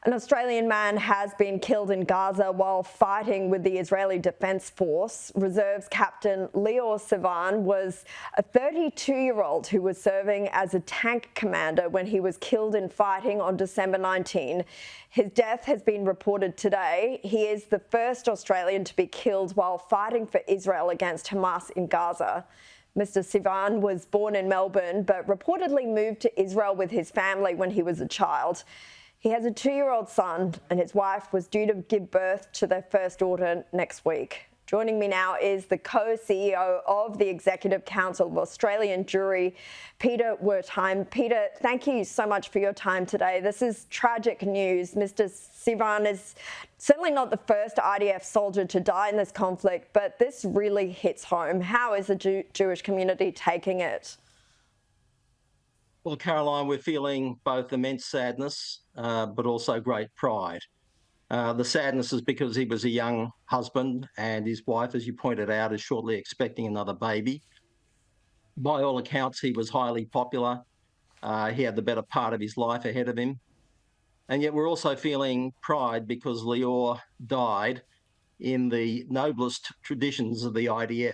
An Australian man has been killed in Gaza while fighting with the Israeli Defence Force. Reserves Captain Lior Sivan was a 32-year-old who was serving as a tank commander when he was killed in fighting on December 19. His death has been reported today. He is the first Australian to be killed while fighting for Israel against Hamas in Gaza. Mr. Sivan was born in Melbourne but reportedly moved to Israel with his family when he was a child. He has a 2-year-old son and his wife was due to give birth to their first daughter next week. Joining me now is the co-CEO of the Executive Council of Australian Jewry, Peter Wertheim. Peter, thank you so much for your time today. This is tragic news. Mr. Sivan is certainly not the first IDF soldier to die in this conflict, but this really hits home. How is the Jewish community taking it? Well, Caroline, we're feeling both immense sadness, but also great pride. The sadness is because he was a young husband and his wife, as you pointed out, is shortly expecting another baby. By all accounts, he was highly popular. He had the better part of his life ahead of him. And yet we're also feeling pride because Lior died in the noblest traditions of the IDF.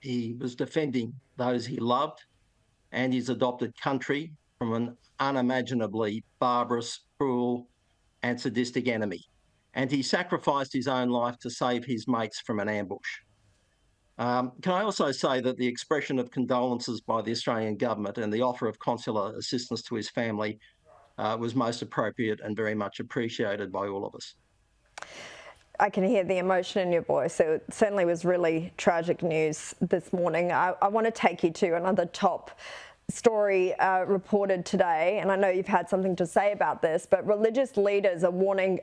He was defending those he loved and his adopted country from an unimaginably barbarous, cruel and sadistic enemy. And he sacrificed his own life to save his mates from an ambush. Can I also say that the expression of condolences by the Australian government and the offer of consular assistance to his family was most appropriate and very much appreciated by all of us. I can hear the emotion in your voice. So it certainly was really tragic news this morning. I want to take you to another top story reported today, and I know you've had something to say about this, but religious leaders are warning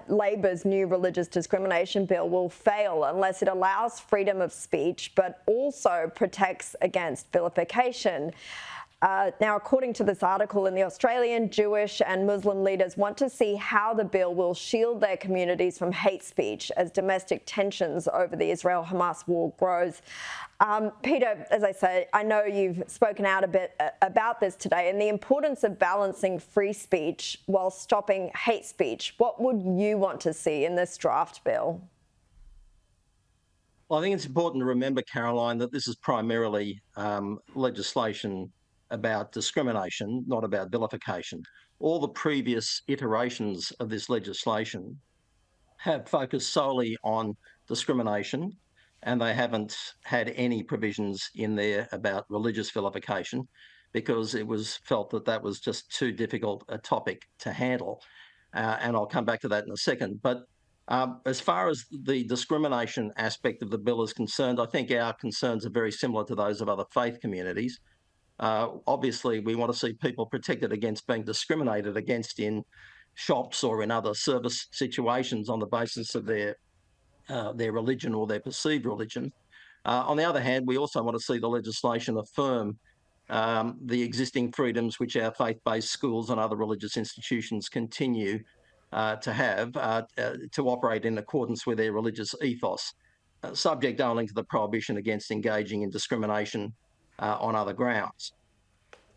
Labor's new religious discrimination bill will fail unless it allows freedom of speech, but also protects against vilification. Now, according to this article in The Australian, Jewish and Muslim leaders want to see how the bill will shield their communities from hate speech as domestic tensions over the Israel-Hamas war grows. Peter, as I said, I know you've spoken out a bit about this today and the importance of balancing free speech while stopping hate speech. What would you want to see in this draft bill? Well, I think it's important to remember, Caroline, that this is primarily legislation about discrimination, not about vilification. All the previous iterations of this legislation have focused solely on discrimination, and they haven't had any provisions in there about religious vilification because it was felt that that was just too difficult a topic to handle. And I'll come back to that in a second. But as far as the discrimination aspect of the bill is concerned, I think our concerns are very similar to those of other faith communities. Obviously, we want to see people protected against being discriminated against in shops or in other service situations on the basis of their religion or their perceived religion. On the other hand, we also want to see the legislation affirm the existing freedoms which our faith-based schools and other religious institutions continue to have to operate in accordance with their religious ethos, subject only to the prohibition against engaging in discrimination on other grounds.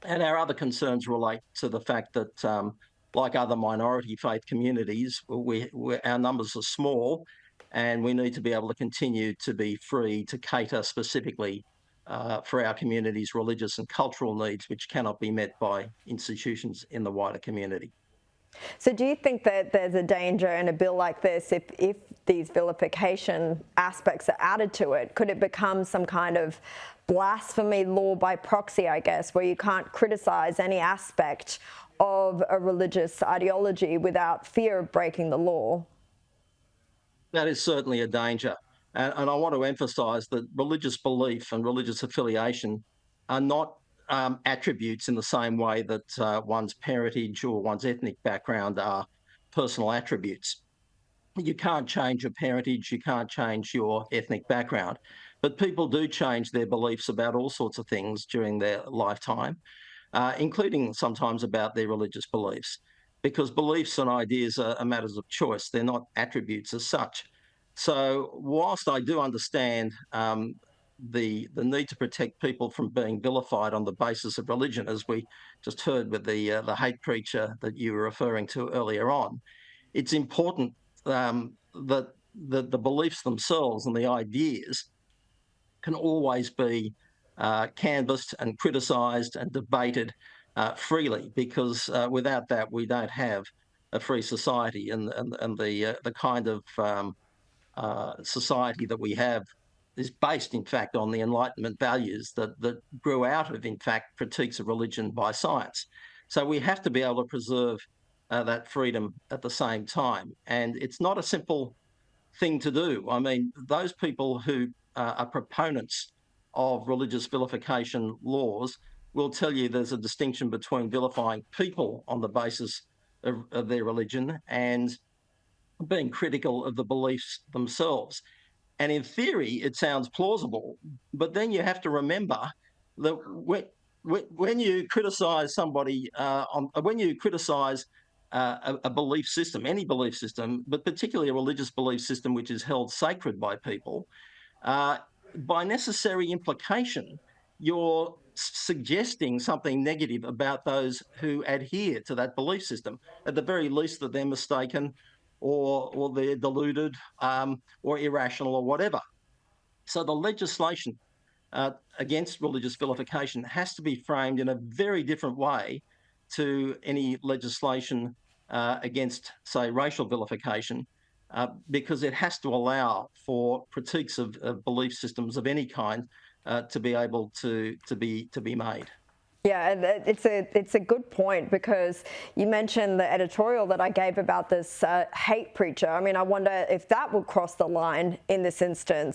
And our other concerns relate to the fact that, like other minority faith communities, our numbers are small and we need to be able to continue to be free to cater specifically for our community's religious and cultural needs, which cannot be met by institutions in the wider community. So do you think that there's a danger in a bill like this, if these vilification aspects are added to it, could it become some kind of blasphemy law by proxy, I guess, where you can't criticize any aspect of a religious ideology without fear of breaking the law? That is certainly a danger. And I want to emphasise that religious belief and religious affiliation are not attributes in the same way that one's parentage or one's ethnic background are personal attributes. You can't change your parentage, you can't change your ethnic background, but people do change their beliefs about all sorts of things during their lifetime, including sometimes about their religious beliefs, because beliefs and ideas are matters of choice. They're not attributes as such. So whilst I do understand the need to protect people from being vilified on the basis of religion, as we just heard with the hate preacher that you were referring to earlier on. It's important that the beliefs themselves and the ideas can always be canvassed and criticised and debated freely, because without that we don't have a free society, and the kind of society that we have is based, in fact, on the Enlightenment values that grew out of, in fact, critiques of religion by science. So we have to be able to preserve that freedom at the same time. And it's not a simple thing to do. I mean, those people who are proponents of religious vilification laws will tell you there's a distinction between vilifying people on the basis of their religion and being critical of the beliefs themselves. And in theory, it sounds plausible, but then you have to remember that when you criticise somebody, when you criticise a belief system, any belief system, but particularly a religious belief system which is held sacred by people, by necessary implication, you're suggesting something negative about those who adhere to that belief system. At the very least, that they're mistaken, or they're deluded, or irrational, or whatever. So the legislation against religious vilification has to be framed in a very different way to any legislation against, say, racial vilification, because it has to allow for critiques of belief systems of any kind to be able to be made. Yeah, and it's a good point, because you mentioned the editorial that I gave about this hate preacher. I mean, I wonder if that would cross the line in this instance.